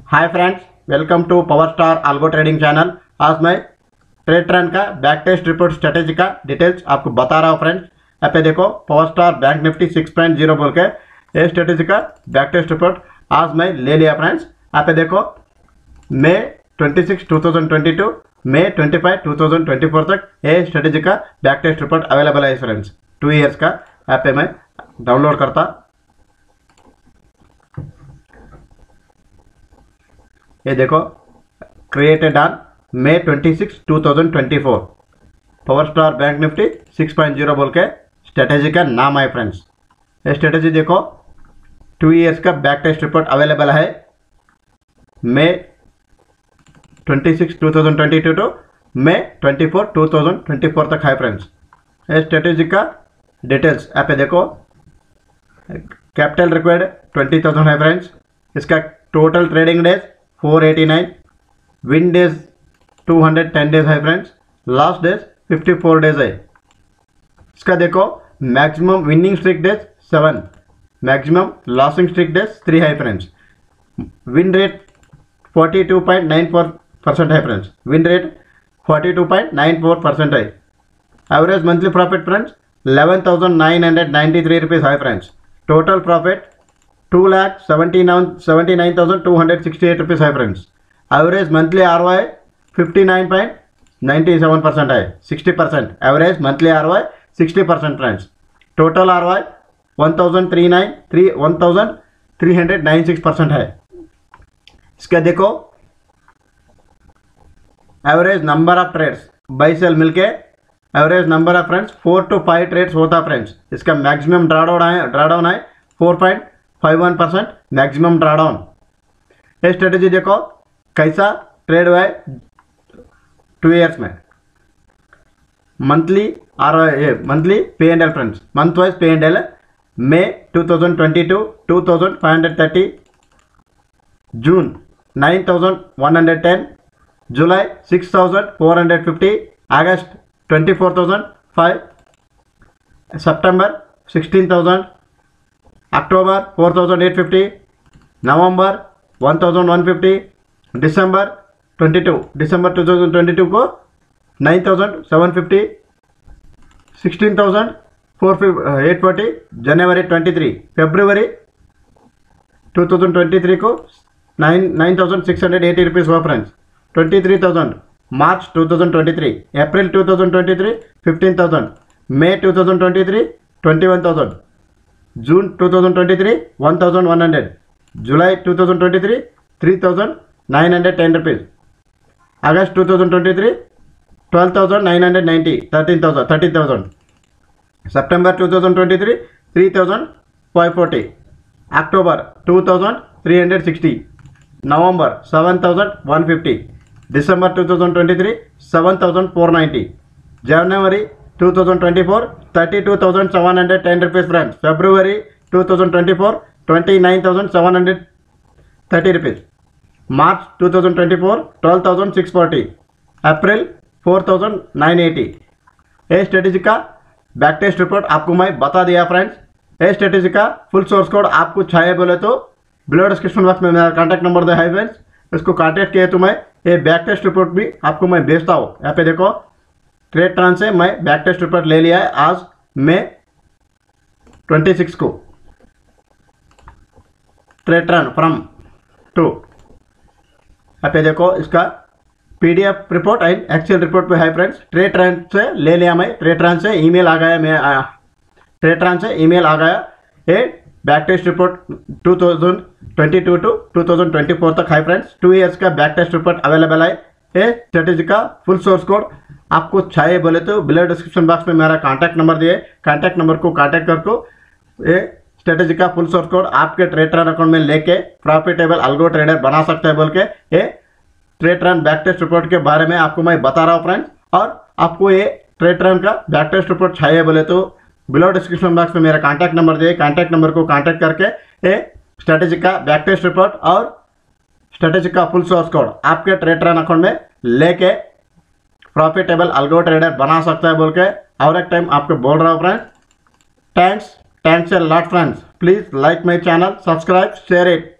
Hi friends, welcome to power star algo trading channel. आज मैं trade trend का back test report strategy का details आपको बता रहा हूँ फ्रेंड्स। यहाँ पे देखो पावर स्टार बैंक निफ्टी 6.0 बोल के ये स्ट्रेटेजी का बैक टेस्ट रिपोर्ट आज मैं ले लिया फ्रेंड्स। यहाँ पे देखो मई 26 2022 मई 25 2024 तक ये स्ट्रेटेजी का बैक टेस्ट रिपोर्ट अवेलेबल है फ्रेंड्स। 2 ईयर्स का यहाँ पे मैं डाउनलोड करता। ये देखो created on May 26 2024 power star bank Nifty 6.0 बोल के स्ट्रेटेजी का नाम है फ्रेंड्स। ये स्ट्रेटेजी देखो 2 ईयर्स का बैक टेस्ट रिपोर्ट अवेलेबल है मई 26 2022 टू मई 24 2024 तक है फ्रेंड्स। ये स्ट्रेटेजी का डिटेल्स यहाँ पे देखो कैपिटल रिक्वायर्ड 20,000 है फ्रेंड्स। इसका total trading days 489, win days 210 days है फ्रेंड्स। लास्ट डेज 54 डेज है। इसका देखो maximum winning streak days 7, maximum losing streak days 3 है फ्रेंड्स। विन रेट 42.94% है फ्रेंड्स। विन रेट 42.94% है। Average monthly profit friends 11,993 rupees है फ्रेंड्स। टोटल प्रॉफिट 2,79,268 रुपीज़ है friends. Average monthly ROI 59.97% है, 60%। Average monthly ROI 60% friends. Total ROI 1,396% है। इसका देखो average number of trades buy sell मिलके average number of friends 4 to 5 trades होता friends. इसका maximum drawdown है 4.51% मैक्सिमम ड्राडाउन। ये स्ट्रेटेजी देखो कैसा ट्रेड हुआ है 2 ईयर्स में। Monthly monthly P&L friends, month wise P&L मई 2022 2,530, जून 9,110, जुलाई 6,450, अगस्त 24,005, सितंबर 16,000, अक्टूबर 4,850, नवंबर 1,150, दिसंबर 2022 को 9,750, 16,840, जनवरी 23, फरवरी 2023 को 9,680 रुपीज़ हुआ फ्रेंड्स। 23,000 मार्च 2023, अप्रैल 2023 15,000, मई 2023 21,000, जून 2023 1,100, जुलाई 2023 3,910 रुपीज़, अगस्त 2023 12,990, 13,000, सितंबर 2023 3,540, अक्टूबर 2,360, नवंबर 7,150, दिसंबर 2023 7,490, जनवरी 2024 32,710 रुपीज़ फ्रेंड्स। फरवरी 2024 29,730 रुपीज़, मार्च 2024 12,640, अप्रैल 4,980। ये स्ट्रेटेजी का बैक टेस्ट रिपोर्ट आपको मैं बता दिया फ्रेंड्स। ये स्ट्रेटेजी का फुल सोर्स कोड आपको चाहिए बोले तो बिलो डिस्क्रिप्शन बॉक्स में मेरा कॉन्टैक्ट नंबर दिया है फ्रेंड्स। इसको कॉन्टैक्ट किए तो मैं ये बैक टेस्ट रिपोर्ट भी आपको मैं भेजता हूँ। यहाँ पे देखो ट्रेड ट्रांस से मैं बैक टेस्ट रिपोर्ट ले लिया है आज मई 26 को। ट्रेड ट्रांस फ्रॉम टू यहाँ पे देखो इसका PDF report and excel report पे है फ्रेंड्स। ट्रेड ट्रांस से ले लिया मैं। ट्रेड ट्रांस से ईमेल आ गया, ट्रेड ट्रांस से ईमेल आ गया। ये बैक टेस्ट रिपोर्ट 2022 टू 2024 तक है फ्रेंड्स। 2 ईयर्स का बैक टेस्ट रिपोर्ट अवेलेबल है। ये स्ट्रेटेजी का फुल सोर्स कोड आपको चाहिए बोले तो बिलो डिस्क्रिप्शन बॉक्स में मेरा कॉन्टैक्ट नंबर दिए, कॉन्टैक्ट नंबर को कॉन्टैक्ट करके ये स्ट्रेटेजी का फुल सोर्स कोड आपके ट्रेड ट्रेन अकाउंट में लेके प्रॉफिटेबल अल्गो ट्रेडर बना सकते हैं बोल के ये Tradetron back test report के बारे में आपको मैं बता रहा हूँ फ्रेंड्स। और आपको ये ट्रेड ट्रेन का बैक टेस्ट रिपोर्ट चाहिए बोले तो बिलो डिस्क्रिप्शन बॉक्स में मेरा कॉन्टैक्ट नंबर दिए, कॉन्टैक्ट नंबर को कॉन्टैक्ट करके ये स्ट्रेटेजी का बैक टेस्ट रिपोर्ट और स्ट्रेटेजी का फुल सोर्स कोड आपके ट्रेड ट्रेन अकाउंट में लेके प्रॉफिटेबल अल्गो ट्रेडर बना सकता है बोल के और एक टाइम आपको बोल रहा हूँ friends. Thanks a lot friends. Please like my channel, subscribe, share it.